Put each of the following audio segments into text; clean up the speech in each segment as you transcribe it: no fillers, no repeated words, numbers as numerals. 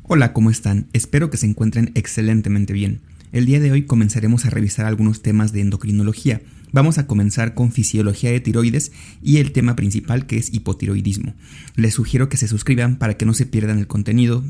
Hola, ¿cómo están? Espero que se encuentren excelentemente bien. El día de hoy comenzaremos a revisar algunos temas de endocrinología. Vamos a comenzar con fisiología de tiroides y el tema principal, que es hipotiroidismo. Les sugiero que se suscriban para que no se pierdan el contenido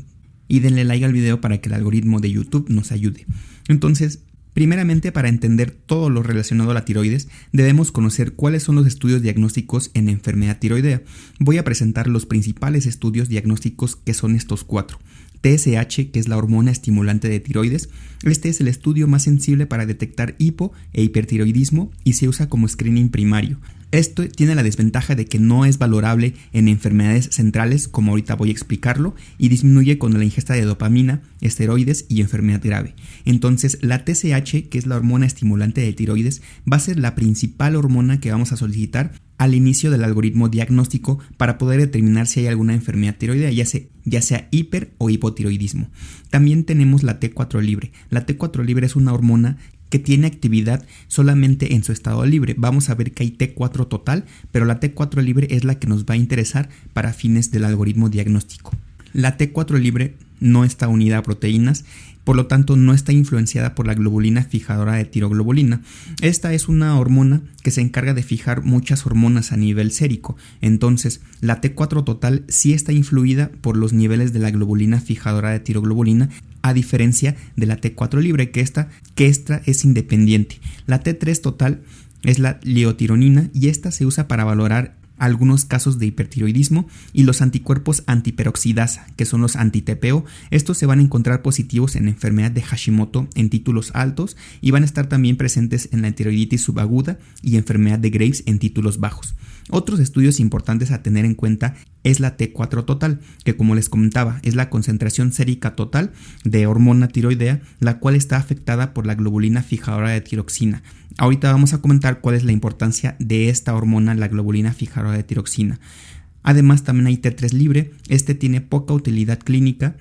y denle like al video para que el algoritmo de YouTube nos ayude. Entonces, primeramente, para entender todo lo relacionado a la tiroides, debemos conocer cuáles son los estudios diagnósticos en enfermedad tiroidea. Voy a presentar los principales estudios diagnósticos, que son estos 4. TSH, que es la hormona estimulante de tiroides. Este es el estudio más sensible para detectar hipo e hipertiroidismo y se usa como screening primario. Esto tiene la desventaja de que no es valorable en enfermedades centrales, como ahorita voy a explicarlo, y disminuye con la ingesta de dopamina, esteroides y enfermedad grave. Entonces, la TSH, que es la hormona estimulante de tiroides, va a ser la principal hormona que vamos a solicitar al inicio del algoritmo diagnóstico para poder determinar si hay alguna enfermedad tiroidea, ya sea hiper o hipotiroidismo. También tenemos la T4 libre. La T4 libre es una hormona que tiene actividad solamente en su estado libre. Vamos a ver que hay T4 total, pero la T4 libre es la que nos va a interesar para fines del algoritmo diagnóstico. La T4 libre no está unida a proteínas, por lo tanto no está influenciada por la globulina fijadora de tiroglobulina. Esta es una hormona que se encarga de fijar muchas hormonas a nivel sérico. Entonces, la T4 total sí está influida por los niveles de la globulina fijadora de tiroglobulina, a diferencia de la T4 libre, que esta es independiente. La T3 total es la liotironina y esta se usa para valorar algunos casos de hipertiroidismo, y los anticuerpos antiperoxidasa, que son los anti-TPO. Estos se van a encontrar positivos en enfermedad de Hashimoto en títulos altos y van a estar también presentes en la tiroiditis subaguda y enfermedad de Graves en títulos bajos. Otros estudios importantes a tener en cuenta es la T4 total, que como les comentaba es la concentración sérica total de hormona tiroidea, la cual está afectada por la globulina fijadora de tiroxina. Ahorita vamos a comentar cuál es la importancia de esta hormona, la globulina fijadora de tiroxina. Además, también hay T3 libre. Este tiene poca utilidad clínica.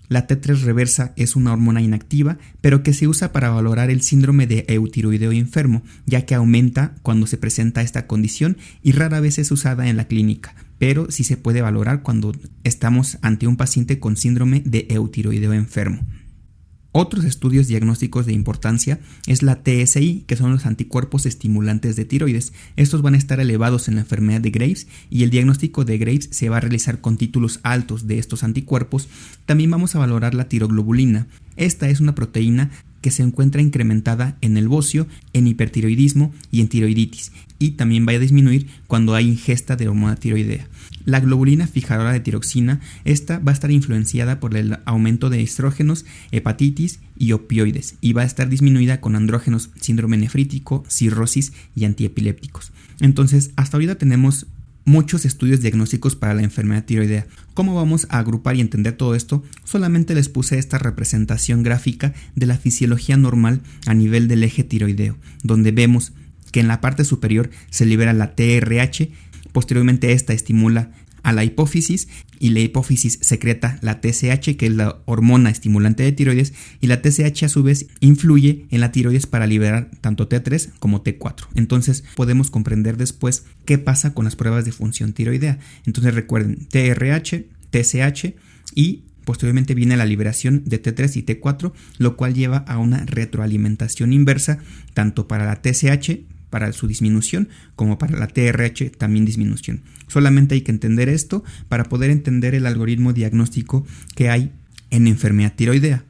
La T3 reversa es una hormona inactiva, pero que se usa para valorar el síndrome de eutiroideo enfermo, ya que aumenta cuando se presenta esta condición y rara vez es usada en la clínica, pero sí se puede valorar cuando estamos ante un paciente con síndrome de eutiroideo enfermo. Otros estudios diagnósticos de importancia es la TSI, que son los anticuerpos estimulantes de tiroides. Estos van a estar elevados en la enfermedad de Graves y el diagnóstico de Graves se va a realizar con títulos altos de estos anticuerpos. También vamos a valorar la tiroglobulina. Esta es una proteína que se encuentra incrementada en el bocio, en hipertiroidismo y en tiroiditis, y también va a disminuir cuando hay ingesta de hormona tiroidea. La globulina fijadora de tiroxina, esta va a estar influenciada por el aumento de estrógenos, hepatitis y opioides, y va a estar disminuida con andrógenos, síndrome nefrítico, cirrosis y antiepilépticos. Entonces, hasta ahorita tenemos muchos estudios diagnósticos para la enfermedad tiroidea. ¿Cómo vamos a agrupar y entender todo esto? Solamente les puse esta representación gráfica de la fisiología normal a nivel del eje tiroideo, donde vemos que en la parte superior se libera la TRH, posteriormente esta estimula a la hipófisis y la hipófisis secreta la TSH, que es la hormona estimulante de tiroides, y la TSH a su vez influye en la tiroides para liberar tanto T3 como T4. Entonces podemos comprender después qué pasa con las pruebas de función tiroidea. Entonces recuerden, TRH, TSH y posteriormente viene la liberación de T3 y T4, lo cual lleva a una retroalimentación inversa tanto para la TSH, para su disminución, como para la TRH también disminución. Solamente hay que entender esto para poder entender el algoritmo diagnóstico que hay en enfermedad tiroidea.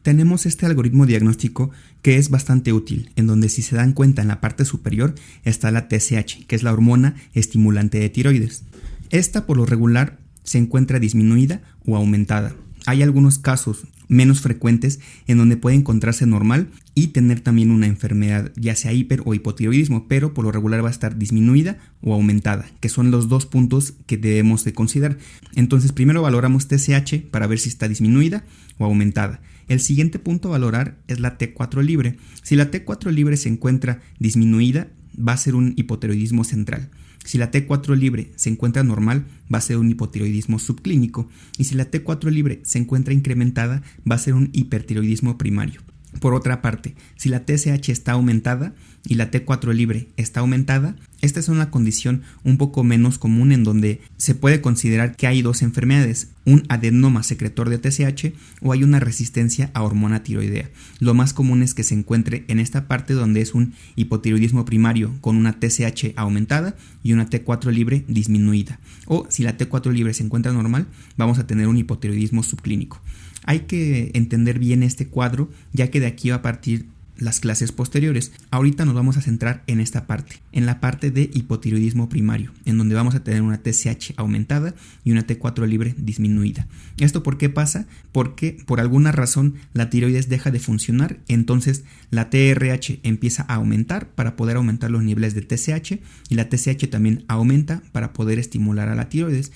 Tenemos este algoritmo diagnóstico que es bastante útil, en donde, si se dan cuenta, en la parte superior está la TSH, que es la hormona estimulante de tiroides. Esta por lo regular se encuentra disminuida o aumentada. Hay algunos casos menos frecuentes en donde puede encontrarse normal y tener también una enfermedad, ya sea hiper o hipotiroidismo, pero por lo regular va a estar disminuida o aumentada, que son los dos puntos que debemos de considerar. Entonces, primero valoramos TSH para ver si está disminuida o aumentada. El siguiente punto a valorar es la T4 libre. Si la T4 libre se encuentra disminuida, va a ser un hipotiroidismo central. Si la T4 libre se encuentra normal, va a ser un hipotiroidismo subclínico, y si la T4 libre se encuentra incrementada, va a ser un hipertiroidismo primario. Por otra parte, si la TSH está aumentada y la T4 libre está aumentada, Esta es una condición un poco menos común en donde se puede considerar que hay dos enfermedades, un adenoma secretor de TSH o hay una resistencia a hormona tiroidea. Lo más común es que se encuentre en esta parte donde es un hipotiroidismo primario con una TSH aumentada y una T4 libre disminuida. O si la T4 libre se encuentra normal, vamos a tener un hipotiroidismo subclínico. Hay que entender bien este cuadro, ya que de aquí va a partir las clases posteriores. Ahorita nos vamos a centrar en esta parte, en la parte de hipotiroidismo primario, en donde vamos a tener una TSH aumentada y una T4 libre disminuida. ¿Esto por qué pasa? Porque por alguna razón la tiroides deja de funcionar, entonces la TRH empieza a aumentar para poder aumentar los niveles de TSH y la TSH también aumenta para poder estimular a la tiroides.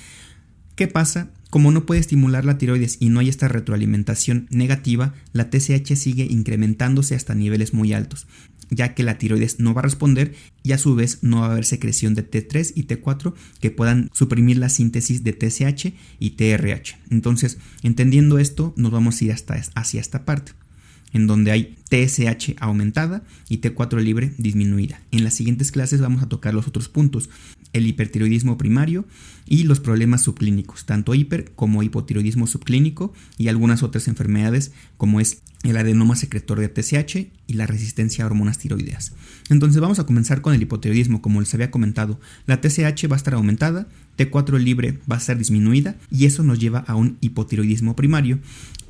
¿Qué pasa? Como no puede estimular la tiroides y no hay esta retroalimentación negativa, la TSH sigue incrementándose hasta niveles muy altos, ya que la tiroides no va a responder y a su vez no va a haber secreción de T3 y T4 que puedan suprimir la síntesis de TSH y TRH. Entonces, entendiendo esto, nos vamos a ir hacia esta parte, en donde hay TSH aumentada y T4 libre disminuida. En las siguientes clases vamos a tocar los otros puntos, el hipertiroidismo primario y los problemas subclínicos, tanto hiper como hipotiroidismo subclínico y algunas otras enfermedades como es el adenoma secretor de TSH y la resistencia a hormonas tiroideas. Entonces vamos a comenzar con el hipotiroidismo. Como les había comentado, la TSH va a estar aumentada, T4 libre va a estar disminuida y eso nos lleva a un hipotiroidismo primario.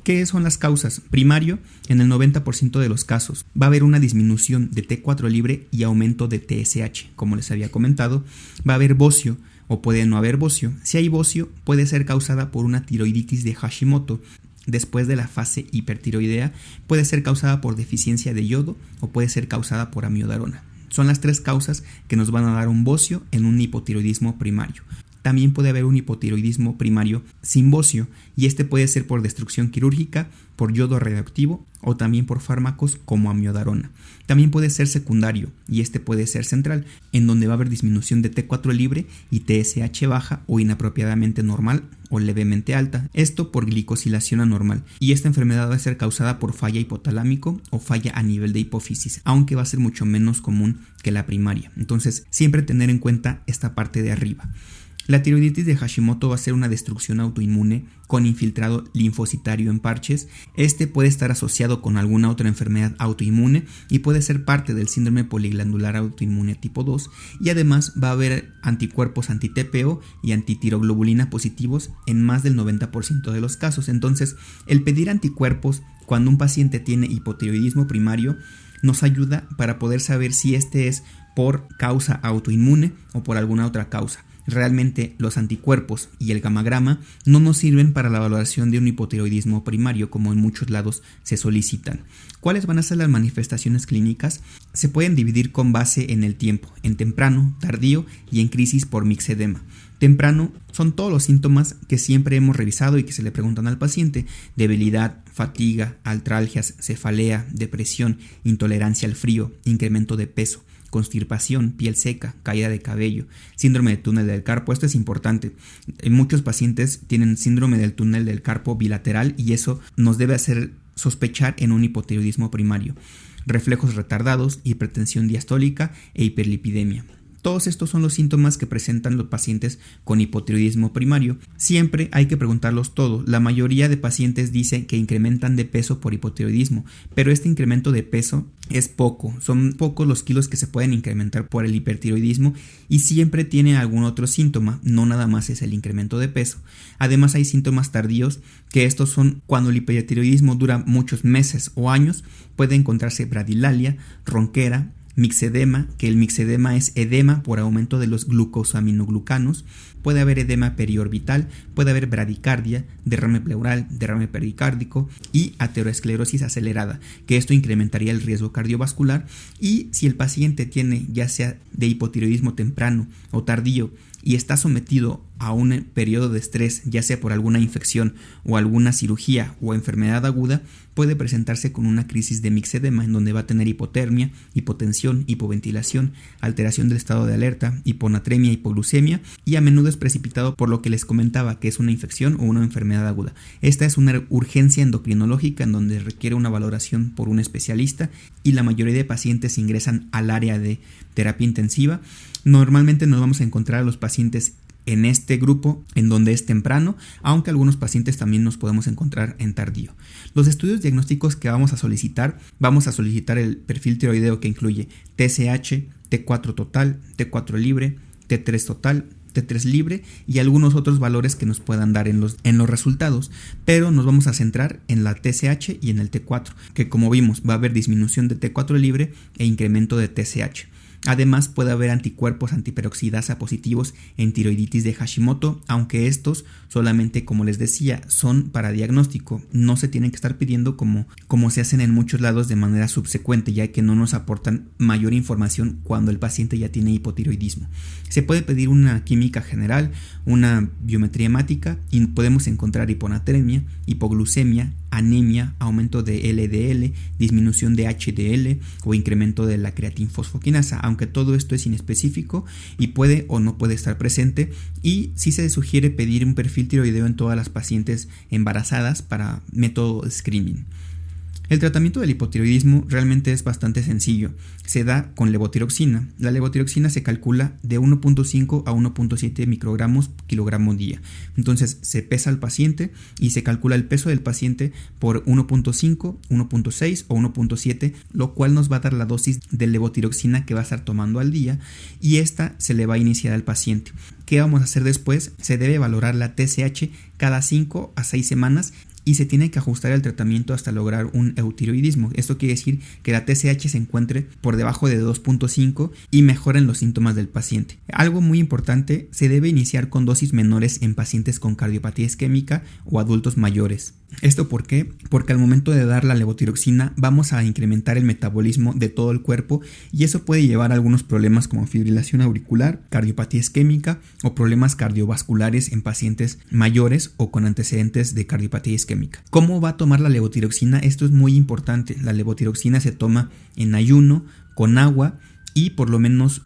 ¿Qué son las causas? Primario, en el 90% de los casos va a haber una disminución de T4 libre y aumento de TSH. Como les había comentado, va a haber bocio o puede no haber bocio. Si hay bocio, puede ser causada por una tiroiditis de Hashimoto. Después de la fase hipertiroidea, puede ser causada por deficiencia de yodo o puede ser causada por amiodarona. Son las tres causas que nos van a dar un bocio en un hipotiroidismo primario. También puede haber un hipotiroidismo primario sin bocio y este puede ser por destrucción quirúrgica, por yodo radioactivo o también por fármacos como amiodarona. También puede ser secundario y este puede ser central, en donde va a haber disminución de T4 libre y TSH baja o inapropiadamente normal o levemente alta, esto por glicosilación anormal, y esta enfermedad va a ser causada por falla hipotalámico o falla a nivel de hipófisis, aunque va a ser mucho menos común que la primaria. Entonces siempre tener en cuenta esta parte de arriba. La tiroiditis de Hashimoto va a ser una destrucción autoinmune con infiltrado linfocitario en parches. Este puede estar asociado con alguna otra enfermedad autoinmune y puede ser parte del síndrome poliglandular autoinmune tipo 2 y además va a haber anticuerpos anti-TPO y antitiroglobulina positivos en más del 90% de los casos. Entonces, el pedir anticuerpos cuando un paciente tiene hipotiroidismo primario nos ayuda para poder saber si este es por causa autoinmune o por alguna otra causa. Realmente los anticuerpos y el gamagrama no nos sirven para la valoración de un hipotiroidismo primario como en muchos lados se solicitan. ¿Cuáles van a ser las manifestaciones clínicas? Se pueden dividir con base en el tiempo, en temprano, tardío y en crisis por mixedema. Temprano son todos los síntomas que siempre hemos revisado y que se le preguntan al paciente: debilidad, fatiga, artralgias, cefalea, depresión, intolerancia al frío, incremento de peso, constipación, piel seca, caída de cabello, síndrome del túnel del carpo. Esto es importante. Muchos pacientes tienen síndrome del túnel del carpo bilateral y eso nos debe hacer sospechar en un hipotiroidismo primario. Reflejos retardados, hipertensión diastólica e hiperlipidemia. Todos estos son los síntomas que presentan los pacientes con hipotiroidismo primario. Siempre hay que preguntarlos todos. La mayoría de pacientes dicen que incrementan de peso por hipotiroidismo, pero este incremento de peso es poco. Son pocos los kilos que se pueden incrementar por el hipertiroidismo y siempre tiene algún otro síntoma, no nada más es el incremento de peso. Además hay síntomas tardíos, que estos son cuando el hipertiroidismo dura muchos meses o años. Puede encontrarse bradilalia, ronquera, mixedema, que el mixedema es edema por aumento de los glucosaminoglucanos. Puede haber edema periorbital, puede haber bradicardia, derrame pleural, derrame pericárdico y ateroesclerosis acelerada, que esto incrementaría el riesgo cardiovascular. Y si el paciente tiene ya sea de hipotiroidismo temprano o tardío y está sometido a un periodo de estrés, ya sea por alguna infección o alguna cirugía o enfermedad aguda, puede presentarse con una crisis de mixedema en donde va a tener hipotermia, hipotensión, hipoventilación, alteración del estado de alerta, hiponatremia, hipoglucemia y a menudo es precipitado por lo que les comentaba, que es una infección o una enfermedad aguda. Esta es una urgencia endocrinológica en donde requiere una valoración por un especialista y la mayoría de pacientes ingresan al área de terapia intensiva. Normalmente nos vamos a encontrar a los pacientes en este grupo en donde es temprano, aunque algunos pacientes también nos podemos encontrar en tardío. Los estudios diagnósticos que vamos a solicitar el perfil tiroideo que incluye TSH, T4 total, T4 libre, T3 total, T3 libre y algunos otros valores que nos puedan dar en los resultados, pero nos vamos a centrar en la TSH y en el T4, que como vimos va a haber disminución de T4 libre e incremento de TSH. Además puede haber anticuerpos antiperoxidasa positivos en tiroiditis de Hashimoto, aunque estos solamente, como les decía, son para diagnóstico, no se tienen que estar pidiendo como se hacen en muchos lados de manera subsecuente, ya que no nos aportan mayor información cuando el paciente ya tiene hipotiroidismo. Se puede pedir una química general, una biometría hemática y podemos encontrar hiponatremia, hipoglucemia, anemia, aumento de LDL, disminución de HDL o incremento de la creatinfosfoquinasa, aunque todo esto es inespecífico y puede o no puede estar presente, y sí se sugiere pedir un perfil tiroideo en todas las pacientes embarazadas para método screening. El tratamiento del hipotiroidismo realmente es bastante sencillo. Se da con levotiroxina. La levotiroxina se calcula de 1.5 a 1.7 microgramos kilogramo día. Entonces se pesa al paciente y se calcula el peso del paciente por 1.5, 1.6 o 1.7, lo cual nos va a dar la dosis de levotiroxina que va a estar tomando al día y esta se le va a iniciar al paciente. ¿Qué vamos a hacer después? Se debe valorar la TSH cada 5 a 6 semanas y se tiene que ajustar el tratamiento hasta lograr un eutiroidismo. Esto quiere decir que la TSH se encuentre por debajo de 2.5 y mejoren los síntomas del paciente. Algo muy importante, se debe iniciar con dosis menores en pacientes con cardiopatía isquémica o adultos mayores. ¿Esto por qué? Porque al momento de dar la levotiroxina vamos a incrementar el metabolismo de todo el cuerpo y eso puede llevar a algunos problemas como fibrilación auricular, cardiopatía isquémica o problemas cardiovasculares en pacientes mayores o con antecedentes de cardiopatía isquémica. ¿Cómo va a tomar la levotiroxina? Esto es muy importante. La levotiroxina se toma en ayuno, con agua y por lo menos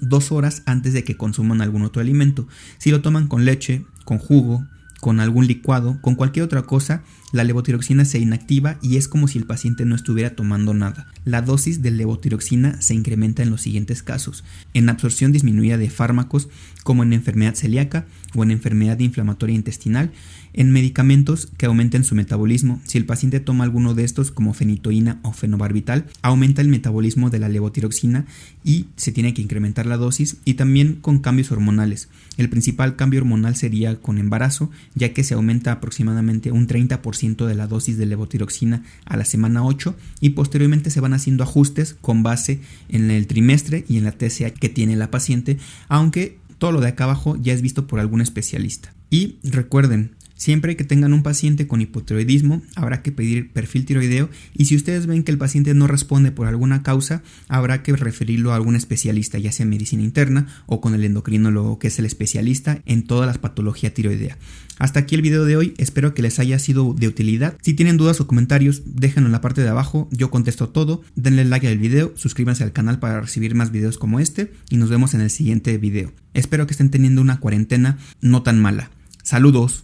2 horas antes de que consuman algún otro alimento. Si lo toman con leche, con jugo, con algún licuado, con cualquier otra cosa, la levotiroxina se inactiva y es como si el paciente no estuviera tomando nada. La dosis de levotiroxina se incrementa en los siguientes casos: en absorción disminuida de fármacos como en enfermedad celíaca o en enfermedad inflamatoria intestinal, en medicamentos que aumenten su metabolismo. Si el paciente toma alguno de estos como fenitoína o fenobarbital, aumenta el metabolismo de la levotiroxina y se tiene que incrementar la dosis, y también con cambios hormonales. El principal cambio hormonal sería con embarazo, ya que se aumenta aproximadamente un 30% de la dosis de levotiroxina a la semana 8 y posteriormente se van haciendo ajustes con base en el trimestre y en la TSH que tiene la paciente, aunque todo lo de acá abajo ya es visto por algún especialista. Y recuerden, siempre que tengan un paciente con hipotiroidismo, habrá que pedir perfil tiroideo, y si ustedes ven que el paciente no responde por alguna causa, habrá que referirlo a algún especialista, ya sea en medicina interna o con el endocrinólogo, que es el especialista en toda la patología tiroidea. Hasta aquí el video de hoy, espero que les haya sido de utilidad. Si tienen dudas o comentarios, déjenlo en la parte de abajo, yo contesto todo. Denle like al video, suscríbanse al canal para recibir más videos como este y nos vemos en el siguiente video. Espero que estén teniendo una cuarentena no tan mala. Saludos.